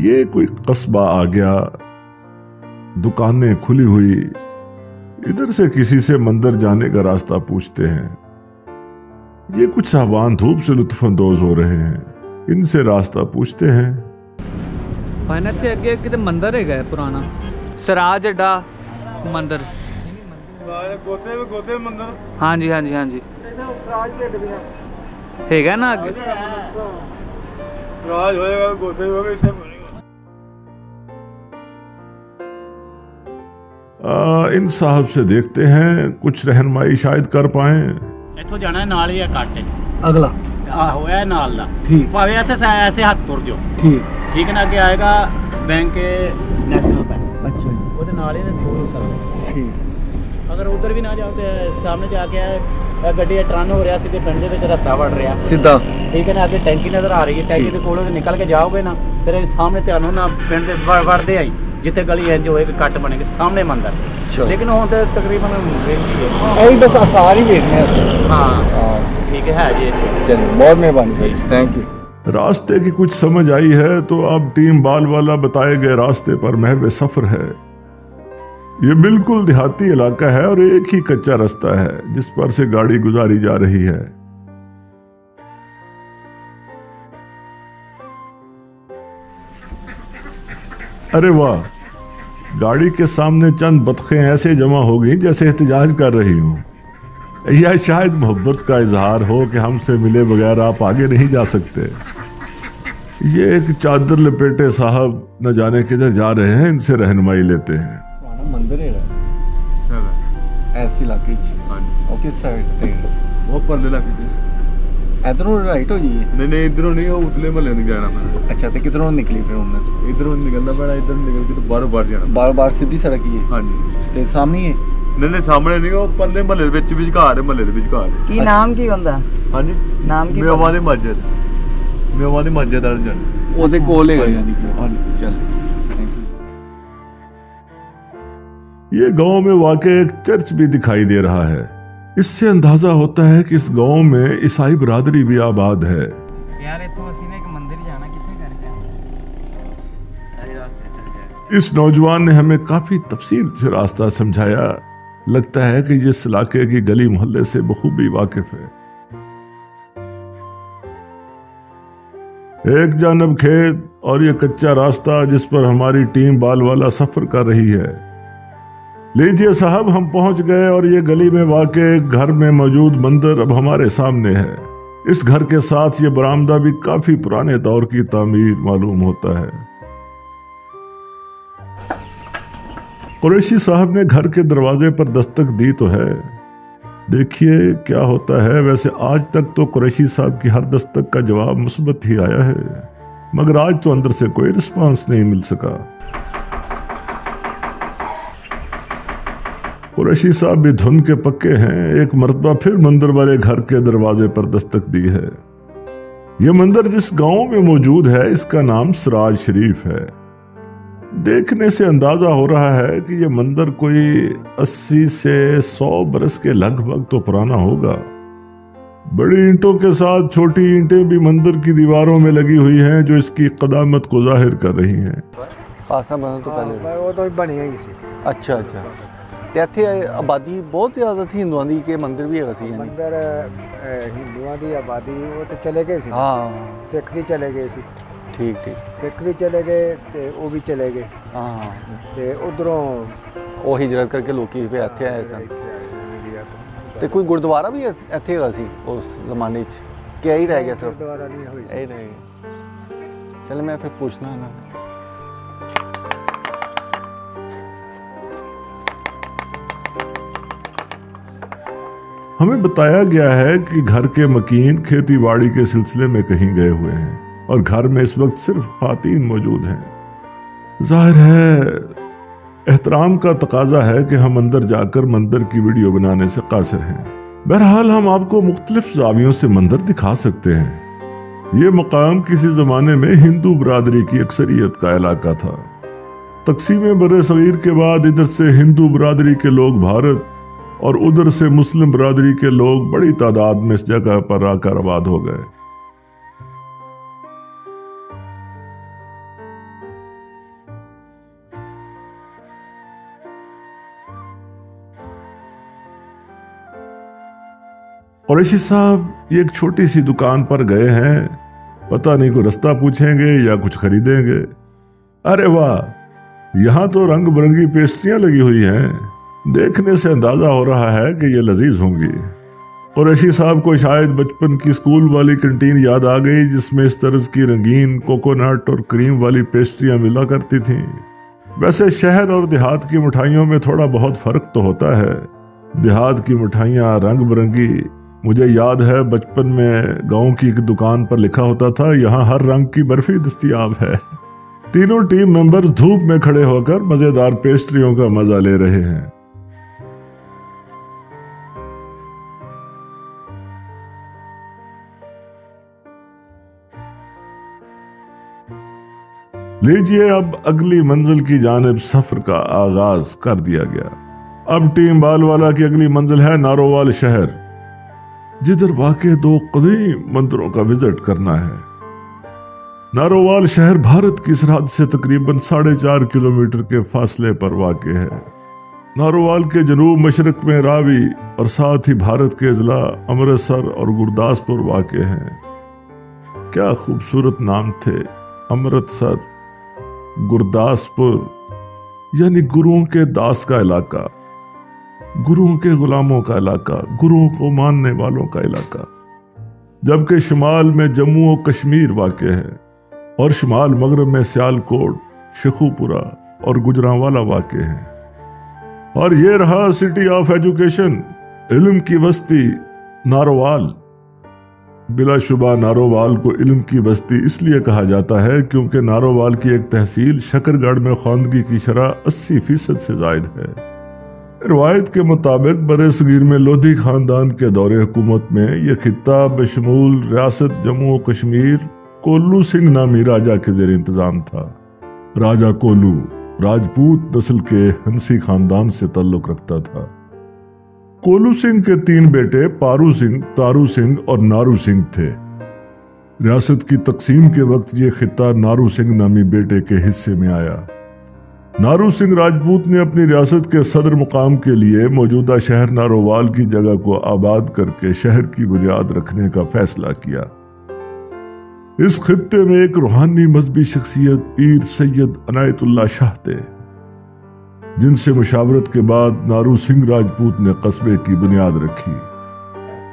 یہ کوئی قصبہ آ گیا، دکانیں کھلی ہوئی، ادھر سے کسی سے مندر جانے کا راستہ پوچھتے ہیں۔ یہ کچھ صاحبان دھوپ سے لطف اندوز ہو رہے ہیں، ان سے راستہ پوچھتے ہیں۔ فائنل کے اگے کتے مندر ہے پرانا سراج اڈا مندر، ہاں جی ہاں جی ہاں جی ٹھیک ہے نا اگے ان صاحب سے دیکھتے ہیں کچھ رہنمائی شاید کر پائیں۔ ਇੱਥੋਂ ਜਾਣਾ ਨਾਲ ਹੀ ਆ ਕੱਟ ਅਗਲਾ ਆਹੋ ਇਹ ਨਾਲ ਦਾ ਠੀਕ ਭਾਵੇਂ ਐਸੇ ਹੱਥ ਤੁਰ ਜਾਓ ਠੀਕ ਹੈ ਨਾ ਅੱਗੇ ਆਏਗਾ ਬੈਂਕ ਨੈਸ਼ਨਲ ਬੈਂਕ ਅੱਛਾ ਜੀ ਉਹਦੇ ਨਾਲ ਹੀ ਸਕੂਲ ਉਤਰਦਾ ਠੀਕ ਅਗਰ ਉਧਰ ਵੀ ਨਾ ਜਾਓ ਤੇ ਸਾਹਮਣੇ ਜਾ ਕੇ ਇਹ ਗੱਡੀ ਟਰਨ ਹੋ ਰਿਹਾ ਸੀ ਤੇ ਪਿੰਡ ਦੇ ਵਿੱਚ ਰਸਤਾ ਵੜ ਰਿਹਾ ਸਿੱਧਾ ਠੀਕ ਹੈ ਨਾ ਅੱਗੇ ਟੈਂਕੀ ਨਜ਼ਰ ਆ ਰਹੀ ਹੈ ਟੈਂਕੀ ਦੇ ਕੋਲੋਂ ਨਿਕਲ ਕੇ ਜਾਓਗੇ ਨਾ ਫਿਰ ਸਾਹਮਣੇ ਤੁਹਾਨੂੰ ਨਾ ਪਿੰਡ ਦੇ ਵੜਦੇ ਆਈ ਜਿੱਥੇ ਗਲੀ ਇੰਜ ਹੋਏਗੀ ਕੱਟ ਬਣੇਗੀ ਸਾਹਮਣੇ ਮੰਦਰ ਲੇਕਿਨ ਹੁਣ ਤੇ ਤਕਰੀਬਨ ਵੇਖੀ ਹੈ ਇਹ ਬਸ ਆਸਾਰ ਹੀ ਵੇਖਨੇ ਹਾਂ ٹھیک ہے جی چلیے بہت مہربانی بھائی تھینک یو۔ راستے کی کچھ سمجھ آئی ہے تو اب ٹیم بال والا بتائے گئے راستے پر محو سفر ہے۔ یہ بالکل دیہاتی علاقہ ہے اور ایک ہی کچا راستہ ہے جس پر سے گاڑی گزاری جا رہی ہے۔ ارے واہ، گاڑی کے سامنے چند بطخیں ایسے جمع ہو گئی جیسے احتجاج کر رہی ہوں، یا شاید محبت کا اظہار ہو کہ ہم سے ملے بغیر آپ آگے نہیں جا سکتے۔ یہ ایک چادر لپیٹے صاحب نہ جانے کدھر جا رہے ہیں، ان سے رہنمائی لیتے ہیں۔ مندر ہے ایسی علاقے کس سائڈ تے وہ پرلے علاقے تے ادھروں رائٹ ہو جائیے؟ نہیں ادھروں نہیں، وہ اتلے محلے نہیں جانا میں۔ اچھا تو کدھروں نکلی پھر ہم نے؟ ادھروں نکلنا پڑا، ادھر نکل کے تو بار بار جانا، بار بار سیدھی سڑک ہی ہے؟ ہاں جی تے سامنے ہی ہے؟ نہیں سامنے نہیں، وہ پرلے محلے وچ وچکار ہے، محلے دے وچکار ہے۔ ਕੀ ਨਾਮ ਕੀ ਹੁੰਦਾ ہاں جی ਨਾਮ ਕੀ میواں دی مسجد، میواں دی مسجد والے جانا۔ ਉਹਦੇ ਕੋਲ ਹੈਗਾ ਯਾਨੀ کہ ہاں جی چل تھینک یو۔ یہ گاؤں میں واقع ایک چرچ بھی دکھائی دے رہا ہے، اس سے اندازہ ہوتا ہے کہ اس گاؤں میں عیسائی برادری بھی آباد ہے۔ ਯਾਰ ਇੱਥੋਂ ਅਸੀਂ ਨੇ ਇੱਕ ਮੰਦਿਰ ਜਾਣਾ ਕਿੱਥੇ ਕਰਕੇ اس نوجوان نے ہمیں کافی تفصیل سے راستہ سمجھایا، لگتا ہے کہ یہ اس علاقے کی گلی محلے سے بخوبی واقف ہے۔ ایک جانب کھیت اور یہ کچا راستہ جس پر ہماری ٹیم بال والا سفر کر رہی ہے۔ لیجئے صاحب، ہم پہنچ گئے اور یہ گلی میں واقع ایک گھر میں موجود مندر اب ہمارے سامنے ہے۔ اس گھر کے ساتھ یہ برآمدہ بھی کافی پرانے دور کی تعمیر معلوم ہوتا ہے۔ قریشی صاحب نے گھر کے دروازے پر دستک دی تو ہے، دیکھیے کیا ہوتا ہے۔ ویسے آج تک تو قریشی صاحب کی ہر دستک کا جواب مثبت ہی آیا ہے، مگر آج تو اندر سے کوئی رسپانس نہیں مل سکا۔ قریشی صاحب بھی دھن کے پکے ہیں، ایک مرتبہ پھر مندر والے گھر کے دروازے پر دستک دی ہے۔ یہ مندر جس گاؤں میں موجود ہے اس کا نام سراج شریف ہے۔ دیکھنے سے اندازہ ہو رہا ہے کہ یہ مندر کوئی 80 سے 100 برس کے لگ بھگ تو پرانا ہوگا۔ بڑی اینٹوں کے ساتھ چھوٹی اینٹیں بھی مندر کی دیواروں میں لگی ہوئی ہیں جو اس کی قدامت کو ظاہر کر رہی ہیں۔ پاسا بنا تو پہلے ਉਹ ਤਾਂ ਬਣੀ ਹੋਈ ਸੀ ਅੱਛਾ ਅੱਛਾ ਤੇ ਇੱਥੇ ਆਬਾਦੀ ਬਹੁਤ ਜ਼ਿਆਦਾ ਸੀ ਹਿੰਦੂਆਂ ਦੀ ਕਿ ਮੰਦਿਰ ਵੀ ਹੈਗਾ ਸੀ ਯਾਨੀ? ਮੰਦਰ ਹਿੰਦੂਆਂ ਦੀ ਆਬਾਦੀ ਉਹ ਤੇ ਚਲੇ ਗਏ ਸੀ, ਹਾਂ ਸਿੱਖ ਵੀ ਚਲੇ ਗਏ ਸੀ, ਠੀਕ ਠੀਕ ਸਿੱਖ ਵੀ ਚਲੇ ਗਏ ਤੇ ਉਹ ਵੀ ਚਲੇ ਗਏ ਹਾਂ ਤੇ ਉਧਰੋਂ ਉਹ ਹਿਜਰਤ ਕਰਕੇ ਲੋਕੀ ਫਿਰ ਇੱਥੇ ਆਏ ਸਨ। ਇੱਥੇ ਆਏ ਇੰਡੀਆ ਤੋਂ। ਤੇ ਕੋਈ ਗੁਰਦੁਆਰਾ ਵੀ ਇੱਥੇ ਹੈਗਾ ਸੀ ਉਸ ਜ਼ਮਾਨੇ 'ਚ ਕਿ ਇਹੀ ਰਹਿ ਗਿਆ ਸਰ? ਗੁਰਦੁਆਰਾ ਨਹੀਂ ਹੋਈ ਸੀ। ਇਹੀ ਰਹਿ ਗਿਆ। ਚਲ ਮੈਂ ਫਿਰ ਪੁੱਛਣਾ ਇਹਨਾਂ ਨੂੰ। ہمیں بتایا گیا ہے کہ گھر کے مکین کھیتی باڑی کے سلسلے میں کہیں گئے ہوئے ہیں اور گھر میں اس وقت صرف خواتین موجود ہیں۔ ظاہر ہے احترام کا تقاضا ہے کہ ہم اندر جا کر مندر کی ویڈیو بنانے سے قاصر ہیں۔ بہرحال ہم آپ کو مختلف زاویوں سے مندر دکھا سکتے ہیں۔ یہ مقام کسی زمانے میں ہندو برادری کی اکثریت کا علاقہ تھا۔ تقسیم بر صغیر کے بعد ادھر سے ہندو برادری کے لوگ بھارت اور ادھر سے مسلم برادری کے لوگ بڑی تعداد میں اس جگہ پر آ کر آباد ہو گئے۔ قریشی صاحب یہ ایک چھوٹی سی دکان پر گئے ہیں، پتہ نہیں کوئی رستہ پوچھیں گے یا کچھ خریدیں گے۔ ارے واہ، یہاں تو رنگ برنگی پیسٹریاں لگی ہوئی ہیں، دیکھنے سے اندازہ ہو رہا ہے کہ یہ لذیذ ہوں گی۔ قریشی صاحب کو شاید بچپن کی اسکول والی کنٹین یاد آ گئی جس میں اس طرز کی رنگین کوکونٹ اور کریم والی پیسٹریاں ملا کرتی تھیں۔ ویسے شہر اور دیہات کی مٹھائیوں میں تھوڑا بہت فرق تو ہوتا ہے۔ دیہات کی مٹھائیاں رنگ برنگی، مجھے یاد ہے بچپن میں گاؤں کی ایک دکان پر لکھا ہوتا تھا یہاں ہر رنگ کی برفی دستیاب ہے۔ تینوں ٹیم ممبرز دھوپ میں کھڑے ہو کر مزیدار پیسٹریوں کا مزہ لے رہے ہیں۔ لیجئے اب اگلی منزل کی جانب سفر کا آغاز کر دیا گیا۔ اب ٹیم بال والا کی اگلی منزل ہے نارووال شہر، جدھر واقع 2 قدیم مندروں کا وزٹ کرنا ہے۔ نارووال شہر بھارت کی سرحد سے تقریباً 4.5 کلومیٹر کے فاصلے پر واقع ہے۔ نارووال کے جنوب مشرق میں راوی اور ساتھ ہی بھارت کے اضلاع امرتسر اور گرداسپور واقع ہیں۔ کیا خوبصورت نام تھے، امرتسر، گرداسپور، یعنی گروؤں کے داس کا علاقہ، گروؤں کے غلاموں کا علاقہ، گروؤں کو ماننے والوں کا علاقہ۔ جبکہ شمال میں جموں و کشمیر واقع ہے اور شمال مغرب میں سیالکوٹ، شیخوپورہ اور گجرانوالا واقع ہیں۔ اور یہ رہا سٹی آف ایجوکیشن، علم کی بستی نارووال۔ بلا شبہ نارووال کو علم کی بستی اس لیے کہا جاتا ہے کیونکہ نارووال کی ایک تحصیل شکر گڑھ میں خواندگی کی شرح 80% سے زائد ہے۔ روایت کے مطابق برصغیر میں لودھی خاندان کے دور حکومت میں یہ خطہ بشمول ریاست جموں و کشمیر کولو سنگھ نامی راجہ کے زیر انتظام تھا۔ راجہ کولو راجپوت نسل کے ہنسی خاندان سے تعلق رکھتا تھا۔ کولو سنگھ کے 3 بیٹے پارو سنگھ، تارو سنگھ اور نارو سنگھ تھے۔ ریاست کی تقسیم کے وقت یہ خطہ نارو سنگھ نامی بیٹے کے حصے میں آیا۔ نارو سنگھ راجپوت نے اپنی ریاست کے صدر مقام کے لیے موجودہ شہر نارووال کی جگہ کو آباد کر کے شہر کی بنیاد رکھنے کا فیصلہ کیا۔ اس خطے میں ایک روحانی مذہبی شخصیت پیر سید عنایت اللہ شاہ تھے، جن سے مشاورت کے بعد نارو سنگھ راجپوت نے قصبے کی بنیاد رکھی۔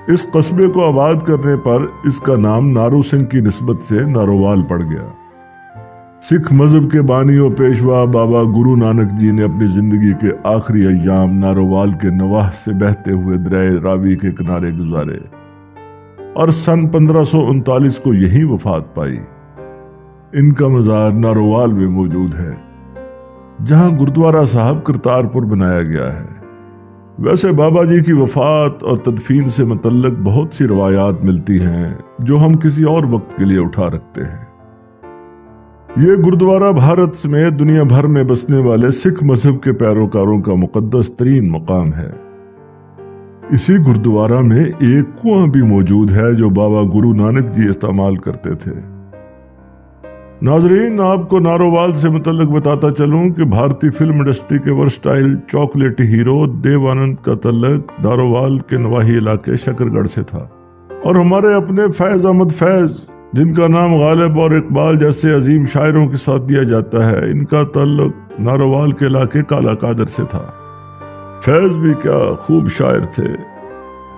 اس قصبے کو آباد کرنے پر اس کا نام نارو سنگھ کی نسبت سے نارووال پڑ گیا۔ سکھ مذہب کے بانی و پیشوا بابا گرو نانک جی نے اپنی زندگی کے آخری ایام نارووال کے نواح سے بہتے ہوئے دریائے راوی کے کنارے گزارے اور سن 1539 کو یہی وفات پائی۔ ان کا مزار نارووال میں موجود ہے، جہاں گردوارہ صاحب کرتارپور بنایا گیا ہے۔ ویسے بابا جی کی وفات اور تدفین سے متعلق بہت سی روایات ملتی ہیں جو ہم کسی اور وقت کے لیے اٹھا رکھتے ہیں۔ یہ گردوارہ بھارت سمیت دنیا بھر میں بسنے والے سکھ مذہب کے پیروکاروں کا مقدس ترین مقام ہے۔ اسی گردوارہ میں ایک کنواں بھی موجود ہے جو بابا گرو نانک جی استعمال کرتے تھے۔ ناظرین، آپ کو نارووال سے متعلق بتاتا چلوں کہ بھارتی فلم انڈسٹری کے ورسٹائل چاکلیٹی ہیرو دیو آنند کا تعلق نارووال کے نواحی علاقے شکر گڑھ سے تھا، اور ہمارے اپنے فیض احمد فیض، جن کا نام غالب اور اقبال جیسے عظیم شاعروں کے ساتھ دیا جاتا ہے، ان کا تعلق نارووال کے علاقے کالا قادر سے تھا۔ فیض بھی کیا خوب شاعر تھے۔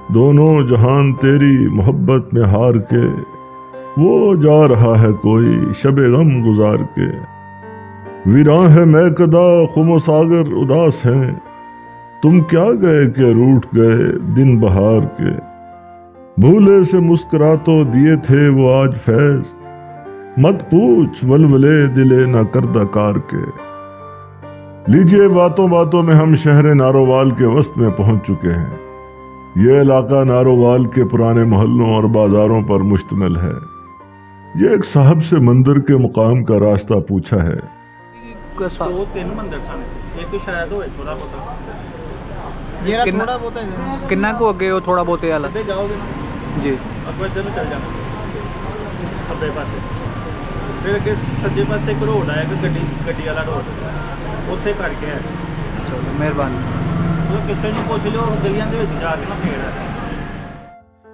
دونوں جہان تیری محبت میں ہار کے، وہ جا رہا ہے کوئی شب غم گزار کے، ویراں ہے میں کدا خم و ساگر اداس ہیں، تم کیا گئے کہ روٹھ گئے دن بہار کے، بھولے سے مسکرا تو دیے تھے وہ آج فیض، مت پوچھ ولولے دلے نہ کردہ کار کے۔ لیجئے باتوں باتوں میں ہم شہر نارووال کے وسط میں پہنچ چکے ہیں۔ یہ علاقہ نارووال کے پرانے محلوں اور بازاروں پر مشتمل ہے۔ یہ ایک صاحب سے مندر کے مقام کا راستہ پوچھا ہے۔ دو تین مندر سن، ایک شاید ہوئے تھوڑا بہت کنا کو اگے ہو تھوڑا بہت والا سدے جاؤ گے نا جی، اگے ادھر چل جانا کھبے پاسے، پھر اگے سجے پاسے ایک روڈ آیا کہ گڈی والا روڈ، اتنے کر کے ہے۔ چلو مہربانی۔ کسی نے پوچھ لو گلیاں دے وچ جا کے نا پھیڑ ہے۔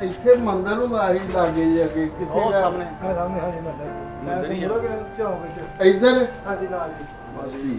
ਇੱਥੇ ਮੰਦਰ ਹੁੰਦਾ ਹੀ ਲਾਗੇ ਜਾ ਕੇ ਕਿੱਥੇ ਉਹ ਜਾ ਸਾਹਮਣੇ ਹਾਂਜੀ ਮੰਦਰ ਹੀ ਹੈ। ਇੱਧਰ ਹਾਂਜੀ ਨਾਲ ਜੀ। ਬਸ ਜੀ।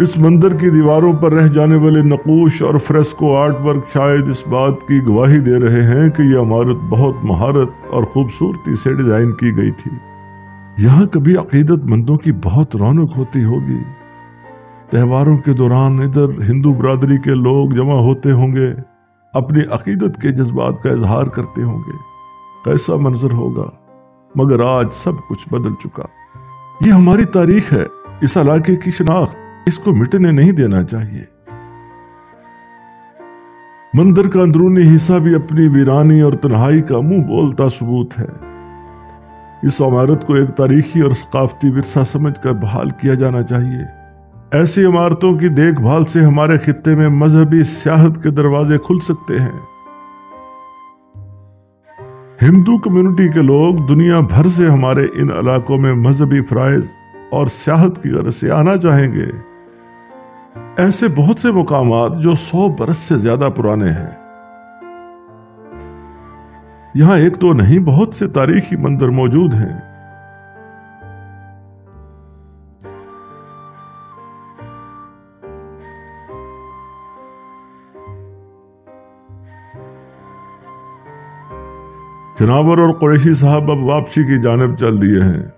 اس مندر کی دیواروں پر رہ جانے والے نقوش اور فریسکو آرٹ ورک شاید اس بات کی گواہی دے رہے ہیں کہ یہ عمارت بہت مہارت اور خوبصورتی سے ڈیزائن کی گئی تھی۔ یہاں کبھی عقیدت مندوں کی بہت رونق ہوتی ہوگی۔ تہواروں کے دوران ادھر ہندو برادری کے لوگ جمع ہوتے ہوں گے، اپنی عقیدت کے جذبات کا اظہار کرتے ہوں گے۔ کیسا منظر ہوگا، مگر آج سب کچھ بدل چکا۔ یہ ہماری تاریخ ہے، اس علاقے کی شناخت، اس کو مٹنے نہیں دینا چاہیے۔ مندر کا اندرونی حصہ بھی اپنی ویرانی اور تنہائی کا منہ بولتا ثبوت ہے۔ اس عمارت کو ایک تاریخی اور ثقافتی ورثہ سمجھ کر بحال کیا جانا چاہیے۔ ایسی عمارتوں کی دیکھ بھال سے ہمارے خطے میں مذہبی سیاحت کے دروازے کھل سکتے ہیں۔ ہندو کمیونٹی کے لوگ دنیا بھر سے ہمارے ان علاقوں میں مذہبی فرائض اور سیاحت کی غرض سے آنا چاہیں گے۔ ایسے بہت سے مقامات جو 100 برس سے زیادہ پرانے ہیں۔ یہاں ایک تو نہیں، بہت سے تاریخی مندر موجود ہیں۔ جنابر اور قریشی صاحب اب واپسی کی جانب چل دیے ہیں۔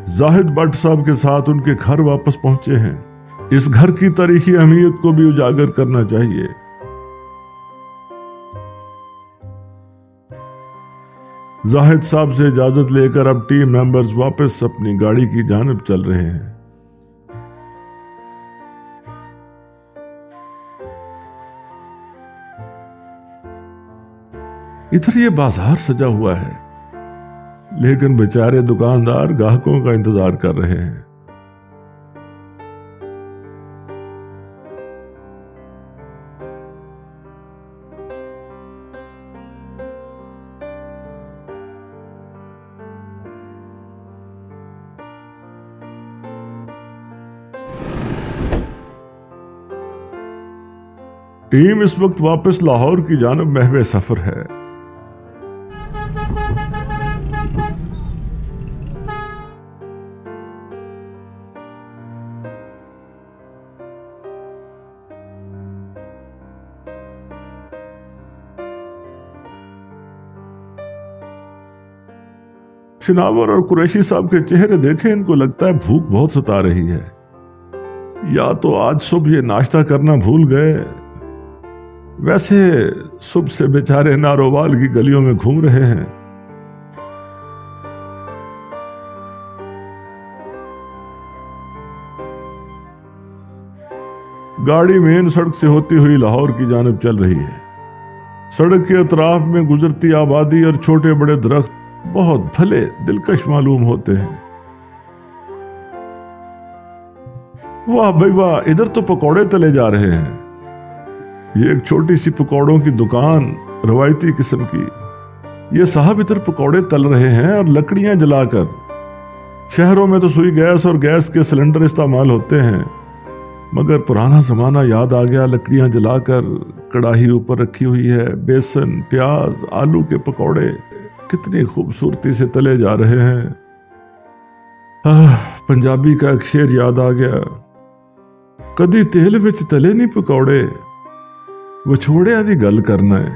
زاہد بٹ صاحب کے ساتھ ان کے گھر واپس پہنچے ہیں۔ اس گھر کی تاریخی اہمیت کو بھی اجاگر کرنا چاہیے۔ زاہد صاحب سے اجازت لے کر اب ٹیم ممبرز واپس اپنی گاڑی کی جانب چل رہے ہیں۔ ادھر یہ بازار سجا ہوا ہے، لیکن بیچارے دکاندار گاہکوں کا انتظار کر رہے ہیں۔ ٹیم اس وقت واپس لاہور کی جانب محو سفر ہے۔ شناور اور قریشی صاحب کے چہرے دیکھیں، ان کو لگتا ہے بھوک بہت ستا رہی ہے۔ یا تو آج صبح یہ ناشتہ کرنا بھول گئے، ویسے صبح سے بیچارے نارووال کی گلیوں میں گھوم رہے ہیں۔ گاڑی مین سڑک سے ہوتی ہوئی لاہور کی جانب چل رہی ہے۔ سڑک کے اطراف میں گزرتی آبادی اور چھوٹے بڑے درخت بہت بھلے دلکش معلوم ہوتے ہیں۔ واہ بھائی واہ، ادھر تو پکوڑے تلے جا رہے ہیں۔ یہ ایک چھوٹی سی پکوڑوں کی دکان، روایتی قسم کی۔ یہ صاحب ادھر پکوڑے تل رہے ہیں اور لکڑیاں جلا کر۔ شہروں میں تو سوئی گیس اور گیس کے سلنڈر استعمال ہوتے ہیں، مگر پرانا زمانہ یاد آ گیا۔ لکڑیاں جلا کر کڑاہی اوپر رکھی ہوئی ہے، بیسن، پیاز، آلو کے پکوڑے کتنی خوبصورتی سے تلے جا رہے ہیں۔ پنجابی کا ایک شعر یاد آ گیا، کدی تیل وچ تلے نہیں پکوڑے، وچھوڑیاں دی گل کرنا ہے۔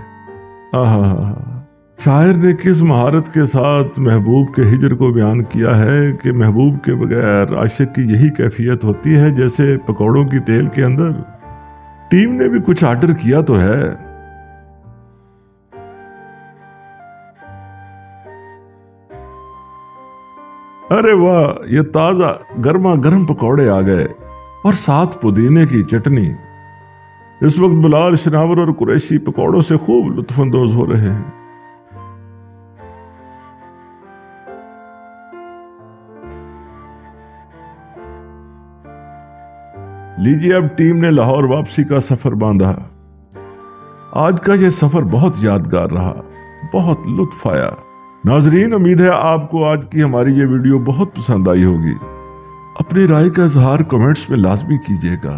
شاعر نے کس مہارت کے ساتھ محبوب کے ہجر کو بیان کیا ہے کہ محبوب کے بغیر عاشق کی یہی کیفیت ہوتی ہے جیسے پکوڑوں کی تیل کے اندر۔ ٹیم نے بھی کچھ آرڈر کیا تو ہے۔ ارے واہ، یہ تازہ گرما گرم پکوڑے آ گئے اور ساتھ پودینے کی چٹنی۔ اس وقت بلال، شناور اور قریشی پکوڑوں سے خوب لطف اندوز ہو رہے ہیں۔ لیجیے، اب ٹیم نے لاہور واپسی کا سفر باندھا۔ آج کا یہ سفر بہت یادگار رہا، بہت لطف آیا۔ ناظرین، امید ہے آپ کو آج کی ہماری یہ ویڈیو بہت پسند آئی ہوگی۔ اپنی رائے کا اظہار کمنٹس میں لازمی کیجیے گا۔